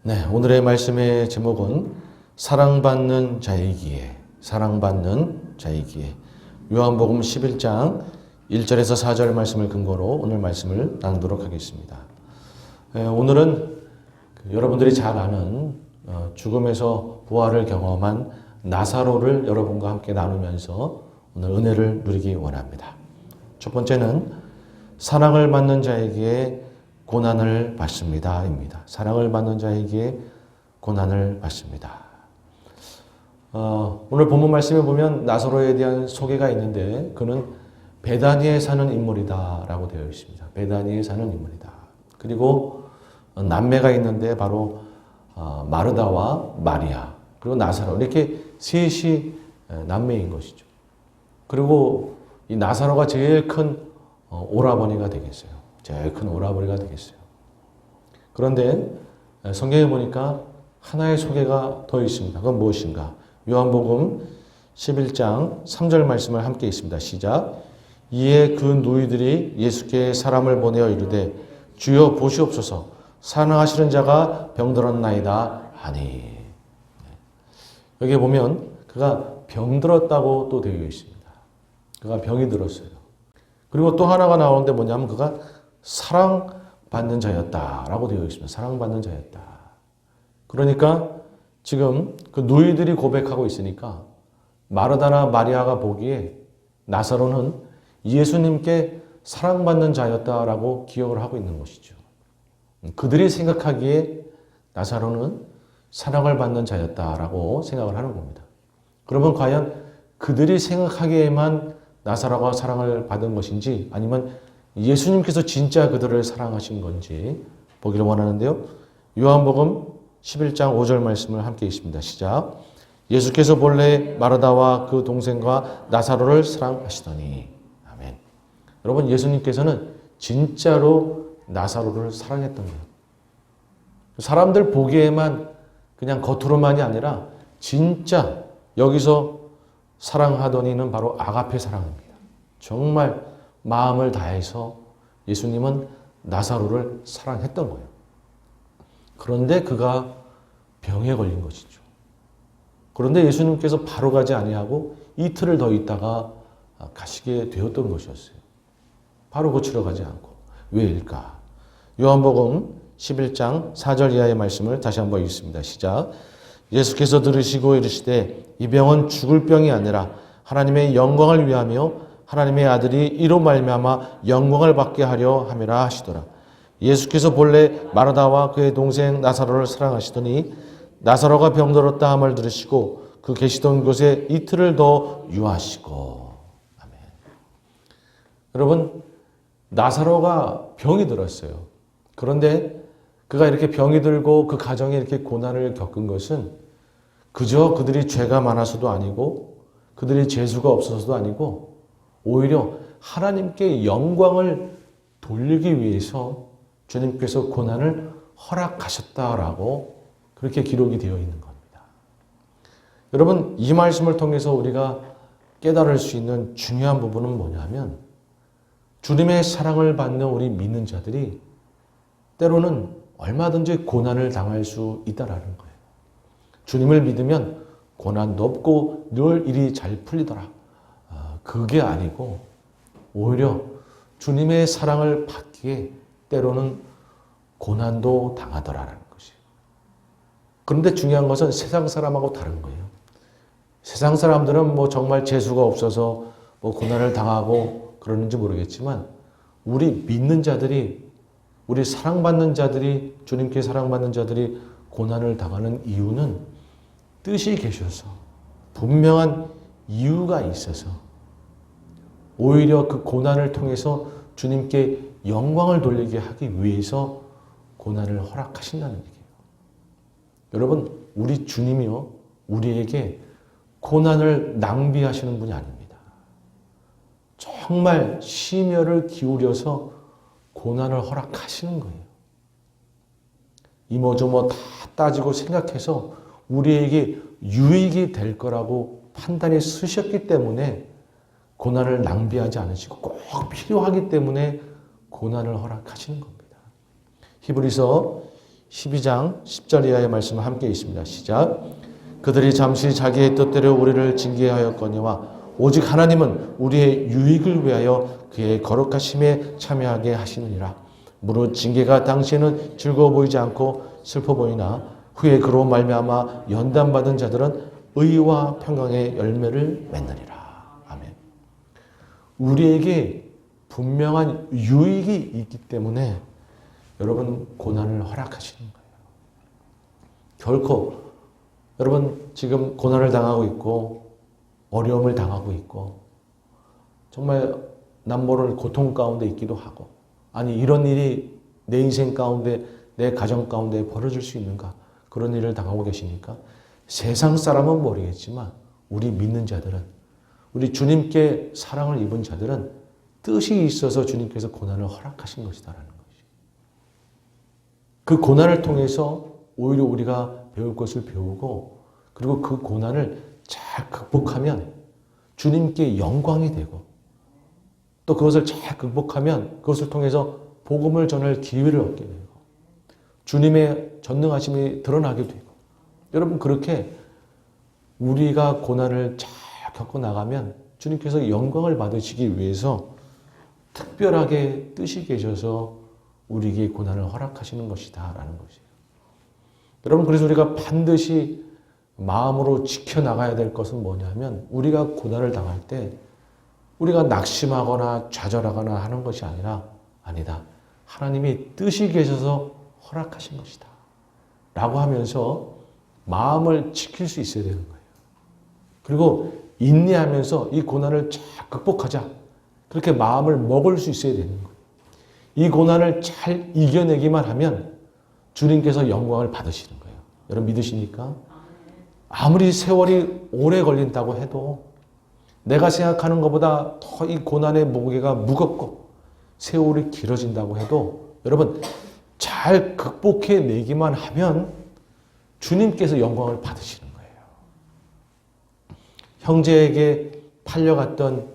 네, 오늘의 말씀의 제목은 사랑받는 자이기에 요한복음 11장 1절에서 4절 말씀을 근거로 오늘 말씀을 나누도록 하겠습니다. 오늘은 여러분들이 잘 아는 죽음에서 부활을 경험한 나사로를 여러분과 함께 나누면서 오늘 은혜를 누리기 원합니다. 첫 번째는 사랑을 받는 자에게 고난을 받습니다입니다. 사랑을 받는 자에게 고난을 받습니다. 오늘 본문 말씀에 보면 나사로에 대한 소개가 있는데 그는 베다니에 사는 인물이다라고 되어 있습니다. 베다니에 사는 인물이다. 그리고 남매가 있는데 바로 마르다와 마리아 그리고 나사로 이렇게 셋이 남매인 것이죠. 그리고 이 나사로가 제일 큰 오라버니가 되겠어요. 제일 큰 오라버니가 되겠어요. 그런데 성경에 보니까 하나의 소개가 더 있습니다. 그건 무엇인가? 요한복음 11장 3절 말씀을 함께 있습니다. 시작. 이에 그 누이들이 예수께 사람을 보내어 이르되 주여 보시옵소서 사랑하시는 자가 병들었나이다 하니. 여기 보면 그가 병들었다고 또 되어 있습니다. 그가 병이 들었어요. 그리고 또 하나가 나오는데 뭐냐면 그가 사랑받는 자였다라고 되어 있습니다. 사랑받는 자였다. 그러니까 지금 그 누이들이 고백하고 있으니까 마르다나 마리아가 보기에 나사로는 예수님께 사랑받는 자였다라고 기억을 하고 있는 것이죠. 그들이 생각하기에 나사로는 사랑을 받는 자였다라고 생각을 하는 겁니다. 그러면 과연 그들이 생각하기에만 나사로가 사랑을 받은 것인지 아니면 예수님께서 진짜 그들을 사랑하신 건지 보기를 원하는데요. 요한복음 11장 5절 말씀을 함께 있습니다. 시작. 예수께서 본래 마르다와 그 동생과 나사로를 사랑하시더니. 아멘. 여러분, 예수님께서는 진짜로 나사로를 사랑했던 거예요. 사람들 보기에만 그냥 겉으로만이 아니라 진짜 여기서 사랑하더니는 바로 아가페 사랑입니다. 정말 마음을 다해서 예수님은 나사로를 사랑했던 거예요. 그런데 그가 병에 걸린 것이죠. 그런데 예수님께서 바로 가지 아니하고 이틀을 더 있다가 가시게 되었던 것이었어요. 바로 고치러 가지 않고. 왜일까? 요한복음 11장 4절 이하의 말씀을 다시 한번 읽습니다. 시작. 예수께서 들으시고 이르시되 이 병은 죽을 병이 아니라 하나님의 영광을 위하며 하나님의 아들이 이로 말미암아 영광을 받게 하려 함이라 하시더라. 예수께서 본래 마르다와 그의 동생 나사로를 사랑하시더니 나사로가 병들었다 함을 들으시고 그 계시던 곳에 이틀을 더 유하시고. 아멘. 여러분, 나사로가 병이 들었어요. 그런데 그가 이렇게 병이 들고 그 가정에 이렇게 고난을 겪은 것은 그저 그들이 죄가 많아서도 아니고 그들이 재수가 없어서도 아니고 오히려 하나님께 영광을 돌리기 위해서 주님께서 고난을 허락하셨다라고 그렇게 기록이 되어 있는 겁니다. 여러분, 이 말씀을 통해서 우리가 깨달을 수 있는 중요한 부분은 뭐냐면 주님의 사랑을 받는 우리 믿는 자들이 때로는 얼마든지 고난을 당할 수 있다라는 거예요. 주님을 믿으면 고난도 없고 늘 일이 잘 풀리더라. 그게 아니고 오히려 주님의 사랑을 받기에 때로는 고난도 당하더라라는 것이에요. 그런데 중요한 것은 세상 사람하고 다른 거예요. 세상 사람들은 뭐 정말 재수가 없어서 뭐 고난을 당하고 그러는지 모르겠지만 우리 믿는 자들이 우리 사랑받는 자들이 주님께 사랑받는 자들이 고난을 당하는 이유는 뜻이 계셔서 분명한 이유가 있어서 오히려 그 고난을 통해서 주님께 영광을 돌리게 하기 위해서 고난을 허락하신다는 얘기예요. 여러분, 우리 주님이요 우리에게 고난을 낭비하시는 분이 아닙니다. 정말 심혈을 기울여서 고난을 허락하시는 거예요. 이모저모 다 따지고 생각해서 우리에게 유익이 될 거라고 판단이 쓰셨기 때문에 고난을 낭비하지 않으시고 꼭 필요하기 때문에 고난을 허락하시는 겁니다. 히브리서 12장 10절 이하의 말씀 함께 있습니다. 시작. 그들이 잠시 자기의 뜻대로 우리를 징계하였거니와 오직 하나님은 우리의 유익을 위하여 그의 거룩하심에 참여하게 하시느니라. 무릇 징계가 당시에는 즐거워 보이지 않고 슬퍼 보이나 후에 그로 말미암아 연단받은 자들은 의와 평강의 열매를 맺느니라. 아멘. 우리에게 분명한 유익이 있기 때문에 여러분 고난을 허락하시는 거예요. 결코 여러분 지금 고난을 당하고 있고 어려움을 당하고 있고 정말 남모를 고통 가운데 있기도 하고 아니 이런 일이 내 인생 가운데 내 가정 가운데 벌어질 수 있는가 그런 일을 당하고 계시니까 세상 사람은 모르겠지만 우리 믿는 자들은 우리 주님께 사랑을 입은 자들은 뜻이 있어서 주님께서 고난을 허락하신 것이다라는 것이. 그 고난을 통해서 오히려 우리가 배울 것을 배우고 그리고 그 고난을 잘 극복하면 주님께 영광이 되고 또 그것을 잘 극복하면 그것을 통해서 복음을 전할 기회를 얻게 되고 주님의 전능하심이 드러나게 되고 여러분 그렇게 우리가 고난을 잘 겪어나가면 주님께서 영광을 받으시기 위해서 특별하게 뜻이 계셔서 우리에게 고난을 허락하시는 것이다 라는 것이에요. 여러분 그래서 우리가 반드시 마음으로 지켜나가야 될 것은 뭐냐면 우리가 고난을 당할 때 우리가 낙심하거나 좌절하거나 하는 것이 아니다. 하나님이 뜻이 계셔서 허락하신 것이다. 라고 하면서 마음을 지킬 수 있어야 되는 거예요. 그리고 인내하면서 이 고난을 잘 극복하자. 그렇게 마음을 먹을 수 있어야 되는 거예요. 이 고난을 잘 이겨내기만 하면 주님께서 영광을 받으시는 거예요. 여러분 믿으십니까? 아무리 세월이 오래 걸린다고 해도 내가 생각하는 것보다 더 이 고난의 무게가 무겁고 세월이 길어진다고 해도 여러분 잘 극복해내기만 하면 주님께서 영광을 받으시는 거예요. 형제에게 팔려갔던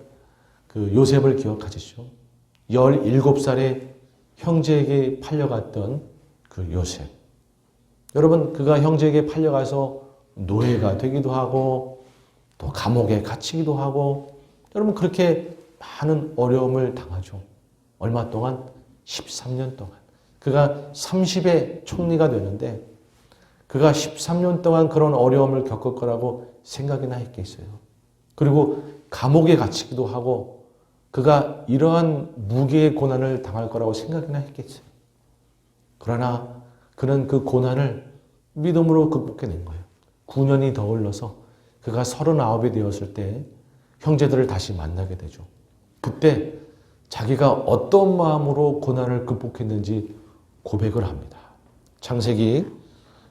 그 요셉을 기억하시죠? 17살에 형제에게 팔려갔던 그 요셉. 여러분 그가 형제에게 팔려가서 노예가 되기도 하고 또 감옥에 갇히기도 하고 여러분 그렇게 많은 어려움을 당하죠. 얼마 동안? 13년 동안. 그가 30의 총리가 되는데 그가 13년 동안 그런 어려움을 겪을 거라고 생각이나 했겠어요. 그리고 감옥에 갇히기도 하고 그가 이러한 무게의 고난을 당할 거라고 생각이나 했겠어요. 그러나 그는 그 고난을 믿음으로 극복해낸 거예요. 9년이 더 흘러서 그가 39이 되었을 때 형제들을 다시 만나게 되죠. 그때 자기가 어떤 마음으로 고난을 극복했는지 고백을 합니다. 창세기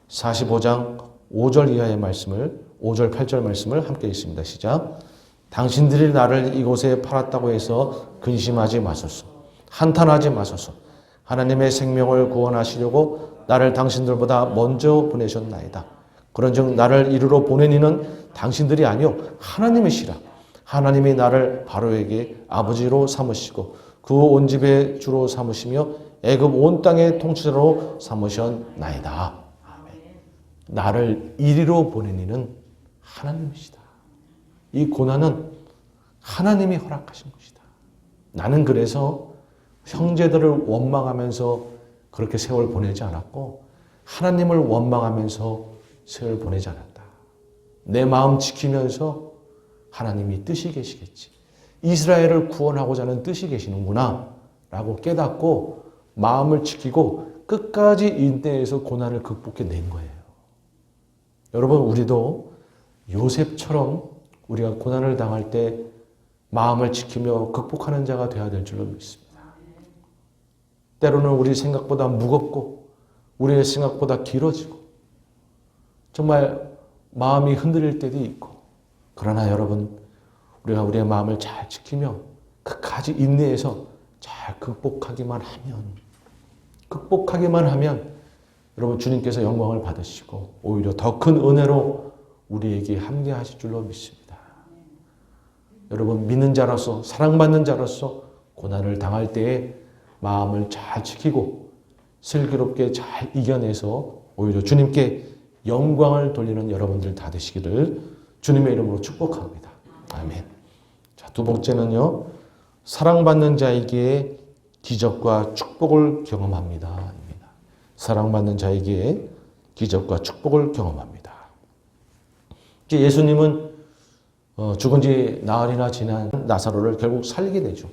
45장 5절 이하의 말씀을 5절 8절 말씀을 함께 읽습니다. 시작. 당신들이 나를 이곳에 팔았다고 해서 근심하지 마소서. 한탄하지 마소서. 하나님의 생명을 구원하시려고 나를 당신들보다 먼저 보내셨나이다. 그런즉 나를 이리로 보낸 이는 당신들이 아니요 하나님이시라. 하나님이 나를 바로에게 아버지로 삼으시고 그 온 집의 주로 삼으시며 애굽 온 땅의 통치자로 삼으셨나이다. 아멘. 나를 이리로 보낸 이는 하나님이시다. 이 고난은 하나님이 허락하신 것이다. 나는 그래서 형제들을 원망하면서 그렇게 세월 보내지 않았고 하나님을 원망하면서 세월 보내지 않았다. 내 마음 지키면서 하나님이 뜻이 계시겠지. 이스라엘을 구원하고자 하는 뜻이 계시는구나 라고 깨닫고 마음을 지키고 끝까지 인내해서 고난을 극복해낸 거예요. 여러분 우리도 요셉처럼 우리가 고난을 당할 때 마음을 지키며 극복하는 자가 되어야 될 줄로 믿습니다. 때로는 우리 생각보다 무겁고 우리의 생각보다 길어지고 정말 마음이 흔들릴 때도 있고 그러나 여러분 우리가 우리의 마음을 잘 지키며 끝까지 인내해서 잘 극복하기만 하면 여러분 주님께서 영광을 받으시고 오히려 더 큰 은혜로 우리에게 함께하실 줄로 믿습니다. 여러분 믿는 자로서 사랑받는 자로서 고난을 당할 때에 마음을 잘 지키고 슬기롭게 잘 이겨내서 오히려 주님께 영광을 돌리는 여러분들 다 되시기를 주님의 이름으로 축복합니다. 아멘. 자, 두 번째는요. 사랑받는 자에게 기적과 축복을 경험합니다. 사랑받는 자에게 기적과 축복을 경험합니다. 예수님은 죽은 지 나흘이나 지난 나사로를 결국 살리게 되죠.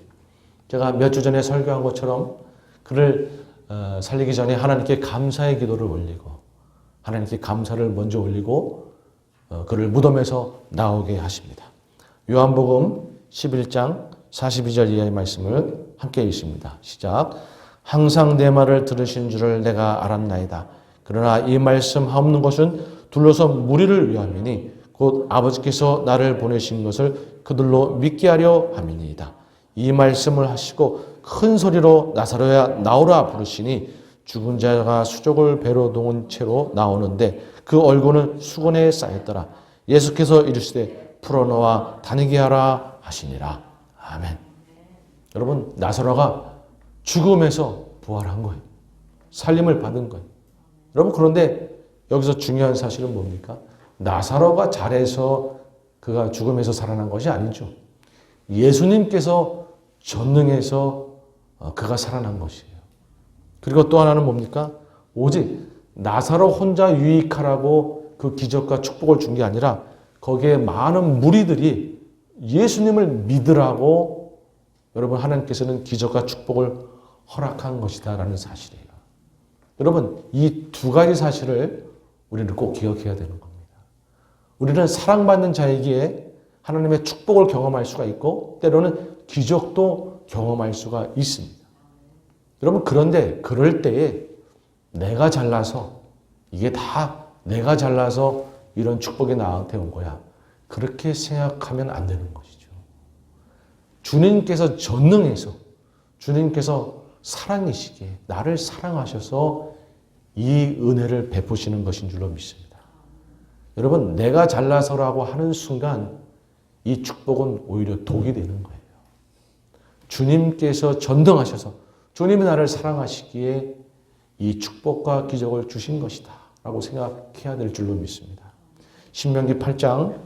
제가 몇 주 전에 설교한 것처럼 그를 살리기 전에 하나님께 감사의 기도를 올리고 하나님께 감사를 먼저 올리고 그를 무덤에서 나오게 하십니다. 요한복음 11장 42절 이하의 말씀을 함께 읽습니다. 시작. 항상 내 말을 들으신 줄을 내가 알았나이다. 그러나 이 말씀 하옵는 것은 둘러서 무리를 위함이니 곧 아버지께서 나를 보내신 것을 그들로 믿게 하려 함이니이다. 이 말씀을 하시고 큰 소리로 나사로야 나오라 부르시니 죽은 자가 수족을 배로 동은 채로 나오는데 그 얼굴은 수건에 쌓였더라. 예수께서 이르시되 풀어놓아 다니게 하라 하시니라. 아멘. 여러분, 나사로가 죽음에서 부활한 거예요. 살림을 받은 거예요. 여러분, 그런데 여기서 중요한 사실은 뭡니까? 나사로가 잘해서 그가 죽음에서 살아난 것이 아니죠. 예수님께서 전능해서 그가 살아난 것이에요. 그리고 또 하나는 뭡니까? 오직 나사로 혼자 유익하라고 그 기적과 축복을 준 게 아니라 거기에 많은 무리들이 예수님을 믿으라고 여러분 하나님께서는 기적과 축복을 허락한 것이다라는 사실이에요. 여러분, 이 두 가지 사실을 우리는 꼭 기억해야 되는 겁니다. 우리는 사랑받는 자에게 하나님의 축복을 경험할 수가 있고 때로는 기적도 경험할 수가 있습니다. 여러분, 그런데 그럴 때에 내가 잘나서 이게 다 내가 잘나서 이런 축복이 나한테 온 거야. 그렇게 생각하면 안 되는 것이죠. 주님께서 전능해서 주님께서 사랑이시기에 나를 사랑하셔서 이 은혜를 베푸시는 것인 줄로 믿습니다. 여러분, 내가 잘나서라고 하는 순간 이 축복은 오히려 독이 되는 거예요. 주님께서 전능하셔서 주님이 나를 사랑하시기에 이 축복과 기적을 주신 것이다 라고 생각해야 될 줄로 믿습니다. 신명기 8장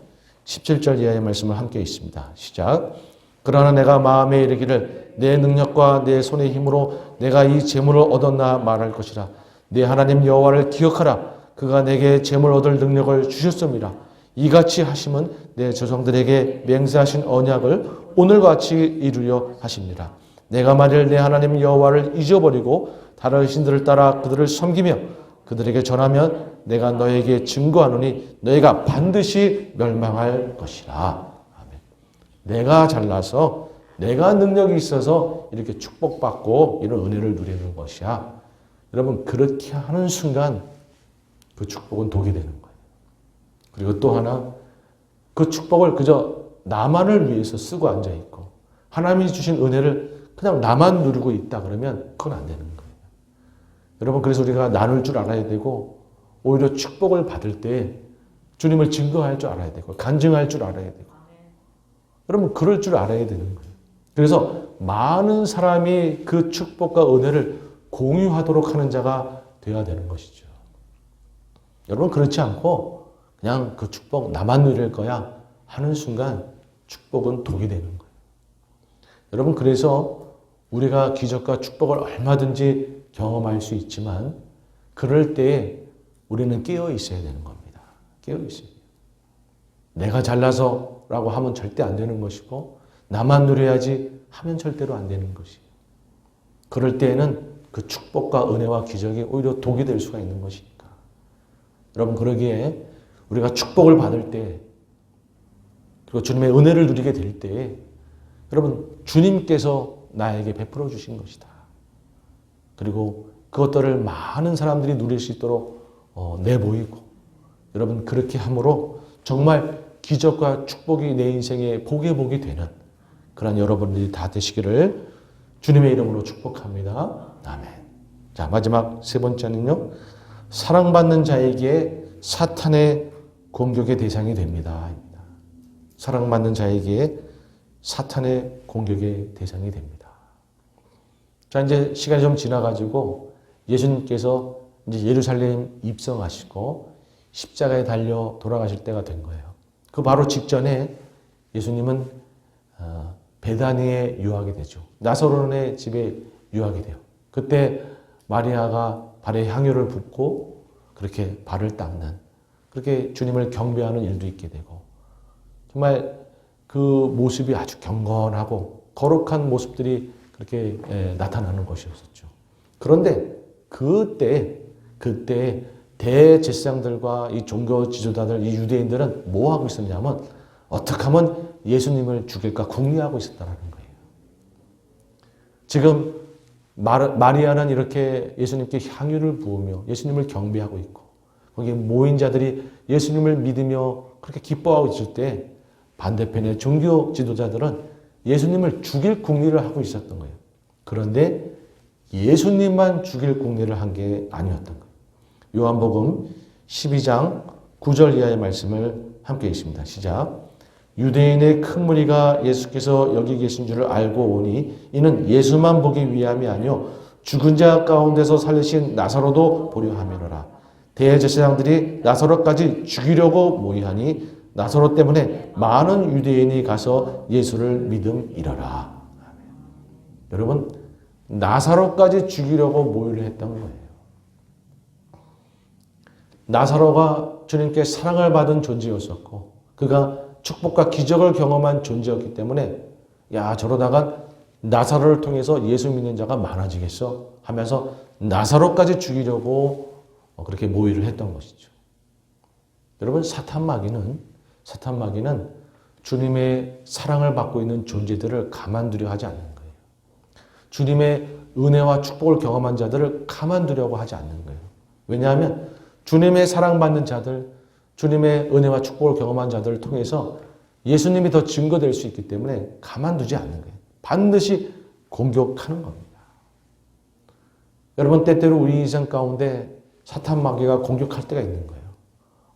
17절 이하의 말씀을 함께 있습니다. 시작. 그러나 내가 마음에 이르기를 내 능력과 내 손의 힘으로 내가 이 재물을 얻었나 말할 것이라. 내 하나님 여호와를 기억하라. 그가 내게 재물 얻을 능력을 주셨음이라. 이같이 하심은 내 조상들에게 맹세하신 언약을 오늘같이 이루려 하십니다. 내가 만일 내 하나님 여호와를 잊어버리고 다른 신들을 따라 그들을 섬기며 그들에게 전하면 내가 너에게 증거하노니 너희가 반드시 멸망할 것이라. 아멘. 내가 잘나서 내가 능력이 있어서 이렇게 축복받고 이런 은혜를 누리는 것이야. 여러분, 그렇게 하는 순간 그 축복은 독이 되는 거예요. 그리고 또 하나, 그 축복을 그저 나만을 위해서 쓰고 앉아있고 하나님이 주신 은혜를 그냥 나만 누리고 있다 그러면 그건 안 되는 거예요. 여러분, 그래서 우리가 나눌 줄 알아야 되고 오히려 축복을 받을 때 주님을 증거할 줄 알아야 되고 간증할 줄 알아야 되고 여러분, 그럴 줄 알아야 되는 거예요. 그래서 많은 사람이 그 축복과 은혜를 공유하도록 하는 자가 되어야 되는 것이죠. 여러분, 그렇지 않고 그냥 그 축복 나만 누릴 거야 하는 순간 축복은 독이 되는 거예요. 여러분, 그래서 우리가 기적과 축복을 얼마든지 경험할 수 있지만 그럴 때에 우리는 깨어 있어야 되는 겁니다. 깨어 있어야 돼요. 내가 잘나서라고 하면 절대 안 되는 것이고 나만 누려야지 하면 절대로 안 되는 것이에요. 그럴 때에는 그 축복과 은혜와 기적이 오히려 독이 될 수가 있는 것이니까. 여러분, 그러기에 우리가 축복을 받을 때 그리고 주님의 은혜를 누리게 될 때에 여러분, 주님께서 나에게 베풀어 주신 것이다. 그리고 그것들을 많은 사람들이 누릴 수 있도록 내보이고 여러분, 그렇게 함으로 정말 기적과 축복이 내 인생의 복이 되는 그런 여러분들이 다 되시기를 주님의 이름으로 축복합니다. 아멘. 자, 마지막 세 번째는요. 사랑받는 자에게 사탄의 공격의 대상이 됩니다. 사랑받는 자에게 사탄의 공격의 대상이 됩니다. 자, 이제 시간이 좀 지나가지고 예수님께서 이제 예루살렘 입성하시고 십자가에 달려 돌아가실 때가 된 거예요. 그 바로 직전에 예수님은 베다니에 유하게 되죠. 나사로네 집에 유하게 돼요. 그때 마리아가 발에 향유를 붓고 그렇게 발을 닦는, 그렇게 주님을 경배하는 일도 있게 되고, 정말 그 모습이 아주 경건하고 거룩한 모습들이 그렇게 나타나는 것이었었죠. 그런데 그때 대제사장들과 이 종교 지도자들, 이 유대인들은 뭐 하고 있었냐면 어떻게 하면 예수님을 죽일까 궁리하고 있었다는 거예요. 지금 마리아는 이렇게 예수님께 향유를 부으며 예수님을 경배하고 있고, 거기에 모인 자들이 예수님을 믿으며 그렇게 기뻐하고 있을 때 반대편의 종교 지도자들은 예수님을 죽일 궁리를 하고 있었던 거예요. 그런데 예수님만 죽일 궁리를 한 게 아니었던 거예요. 요한복음 12장 9절 이하의 말씀을 함께 읽습니다. 시작. 유대인의 큰 무리가 예수께서 여기 계신 줄을 알고 오니 이는 예수만 보기 위함이 아니요 죽은 자 가운데서 살리신 나사로도 보려 함이로라. 대제사장들이 나사로까지 죽이려고 모의하니 나사로 때문에 많은 유대인이 가서 예수를 믿음이러라. 여러분, 나사로까지 죽이려고 모의를 했던 거예요. 나사로가 주님께 사랑을 받은 존재였었고, 그가 축복과 기적을 경험한 존재였기 때문에 야, 저러다가 나사로를 통해서 예수 믿는 자가 많아지겠어 하면서 나사로까지 죽이려고 그렇게 모의를 했던 것이죠. 여러분, 사탄 마귀는 주님의 사랑을 받고 있는 존재들을 가만두려 하지 않는 거예요. 주님의 은혜와 축복을 경험한 자들을 가만두려고 하지 않는 거예요. 왜냐하면 주님의 사랑받는 자들, 주님의 은혜와 축복을 경험한 자들을 통해서 예수님이 더 증거될 수 있기 때문에 가만두지 않는 거예요. 반드시 공격하는 겁니다. 여러분, 때때로 우리 인생 가운데 사탄 마귀가 공격할 때가 있는 거예요.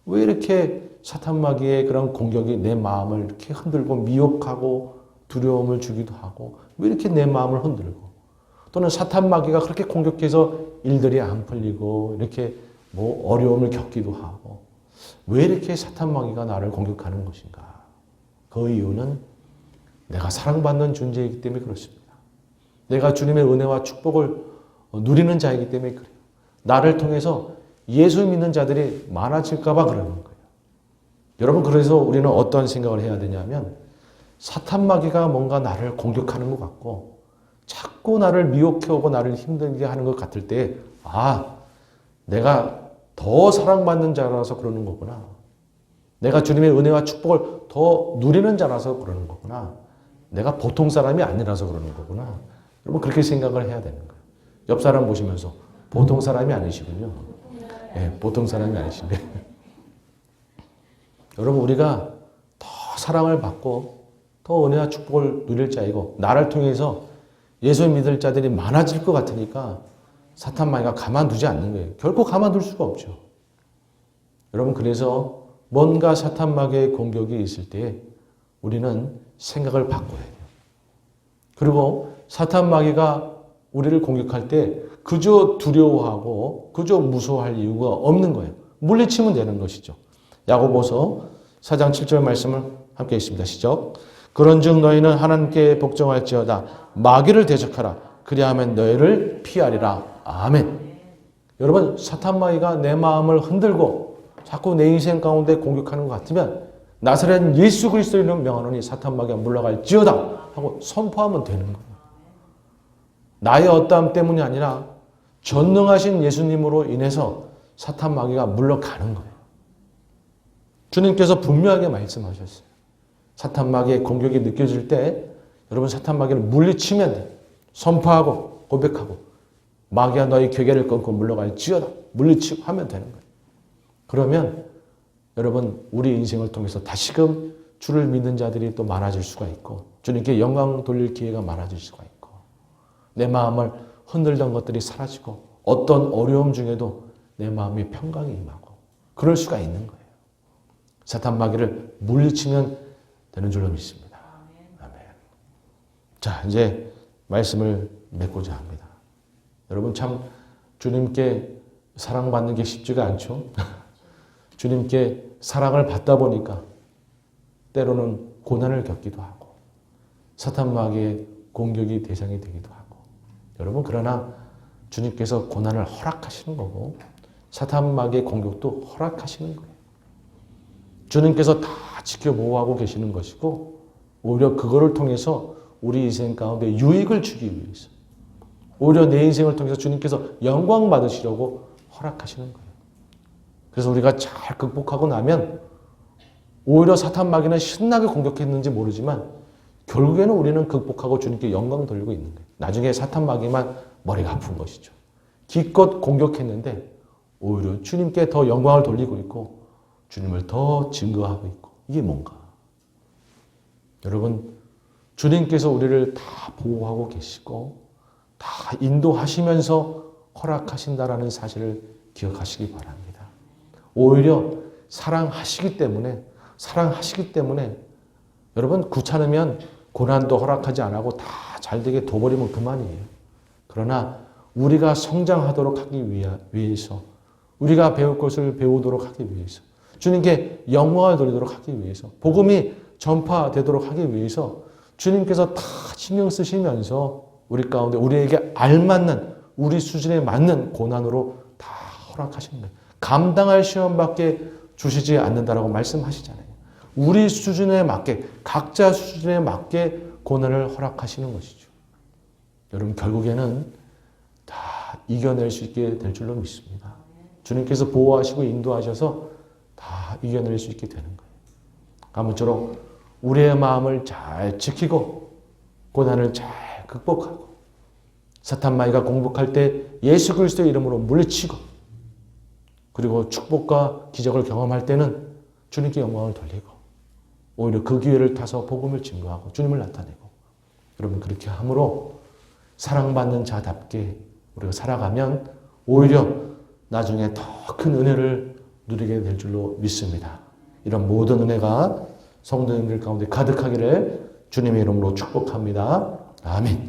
왜 이렇게 사탄 마귀의 그런 공격이 내 마음을 이렇게 흔들고 미혹하고 두려움을 주기도 하고, 왜 이렇게 내 마음을 흔들고, 또는 사탄 마귀가 그렇게 공격해서 일들이 안 풀리고 이렇게 뭐 어려움을 겪기도 하고, 왜 이렇게 사탄 마귀가 나를 공격하는 것인가? 그 이유는 내가 사랑받는 존재이기 때문에 그렇습니다. 내가 주님의 은혜와 축복을 누리는 자이기 때문에 그래요. 나를 통해서 예수 믿는 자들이 많아질까 봐 그러는 거예요. 여러분, 그래서 우리는 어떤 생각을 해야 되냐면, 사탄 마귀가 뭔가 나를 공격하는 것 같고 자꾸 나를 미혹해오고 나를 힘들게 하는 것 같을 때, 내가 더 사랑받는 자라서 그러는 거구나. 내가 주님의 은혜와 축복을 더 누리는 자라서 그러는 거구나. 내가 보통 사람이 아니라서 그러는 거구나. 여러분, 그렇게 생각을 해야 되는 거예요. 옆 사람 보시면서 보통 사람이 아니시군요. 네, 보통 사람이 아니신데. 여러분, 우리가 더 사랑을 받고 더 은혜와 축복을 누릴 자이고 나를 통해서 예수 믿을 자들이 많아질 것 같으니까 사탄 마귀가 가만두지 않는 거예요. 결코 가만둘 수가 없죠. 여러분, 그래서 뭔가 사탄 마귀의 공격이 있을 때 우리는 생각을 바꿔야 돼요. 그리고 사탄 마귀가 우리를 공격할 때 그저 두려워하고 그저 무서워할 이유가 없는 거예요. 물리치면 되는 것이죠. 야고보서 4장 7절 말씀을 함께 읽습니다. 시작. 그런즉 너희는 하나님께 복종할지어다 마귀를 대적하라 그리하면 너희를 피하리라. 아멘. 여러분, 사탄 마귀가 내 마음을 흔들고 자꾸 내 인생 가운데 공격하는 것 같으면 나사렛 예수 그리스도 이름 명하노니 사탄 마귀가 물러갈지어다 하고 선포하면 되는 거예요. 나의 어떠함 때문이 아니라 전능하신 예수님으로 인해서 사탄 마귀가 물러가는 거예요. 주님께서 분명하게 말씀하셨어요. 사탄 마귀의 공격이 느껴질 때 여러분, 사탄 마귀를 물리치면 돼요. 선포하고 고백하고 마귀야 너희 괴계를 끊고 물러갈지어다 물리치고 하면 되는 거예요. 그러면 여러분, 우리 인생을 통해서 다시금 주를 믿는 자들이 또 많아질 수가 있고 주님께 영광 돌릴 기회가 많아질 수가 있고 내 마음을 흔들던 것들이 사라지고 어떤 어려움 중에도 내 마음이 평강이 임하고 그럴 수가 있는 거예요. 사탄 마귀를 물리치면 되는 줄로 믿습니다. 아멘. 자, 이제 말씀을 맺고자 합니다. 여러분, 참 주님께 사랑받는 게 쉽지가 않죠. 주님께 사랑을 받다 보니까 때로는 고난을 겪기도 하고 사탄 마귀의 공격이 대상이 되기도 하고 여러분 그러나 주님께서 고난을 허락하시는 거고 사탄 마귀의 공격도 허락하시는 거예요. 주님께서 다 지켜보호하고 계시는 것이고 오히려 그거를 통해서 우리 인생 가운데 유익을 주기 위해서 오히려 내 인생을 통해서 주님께서 영광 받으시려고 허락하시는 거예요. 그래서 우리가 잘 극복하고 나면 오히려 사탄 마귀는 신나게 공격했는지 모르지만 결국에는 우리는 극복하고 주님께 영광 돌리고 있는 거예요. 나중에 사탄 마귀만 머리가 아픈 것이죠. 기껏 공격했는데 오히려 주님께 더 영광을 돌리고 있고 주님을 더 증거하고 있고 이게 뭔가? 여러분 주님께서 우리를 다 보호하고 계시고 다 인도하시면서 허락하신다라는 사실을 기억하시기 바랍니다. 오히려 사랑하시기 때문에 여러분 귀찮으면 고난도 허락하지 않고 다 잘되게 둬버리면 그만이에요. 그러나 우리가 성장하도록 하기 위해서 우리가 배울 것을 배우도록 하기 위해서 주님께 영광을 돌리도록 하기 위해서 복음이 전파되도록 하기 위해서 주님께서 다 신경 쓰시면서 우리 가운데 우리에게 알맞는 우리 수준에 맞는 고난으로 다 허락하시는 거예요. 감당할 시험밖에 주시지 않는다라고 말씀하시잖아요. 우리 수준에 맞게 각자 수준에 맞게 고난을 허락하시는 것이죠. 여러분 결국에는 다 이겨낼 수 있게 될 줄로 믿습니다. 주님께서 보호하시고 인도하셔서 다 이겨낼 수 있게 되는 거예요. 아무쪼록 우리의 마음을 잘 지키고 고난을 잘 극복하고 사탄 마귀가 공격할 때 예수 그리스도의 이름으로 물리치고 그리고 축복과 기적을 경험할 때는 주님께 영광을 돌리고 오히려 그 기회를 타서 복음을 증거하고 주님을 나타내고 여러분 그렇게 함으로 사랑받는 자답게 우리가 살아가면 오히려 나중에 더 큰 은혜를 누리게 될 줄로 믿습니다. 이런 모든 은혜가 성도님들 가운데 가득하기를 주님의 이름으로 축복합니다. 아멘.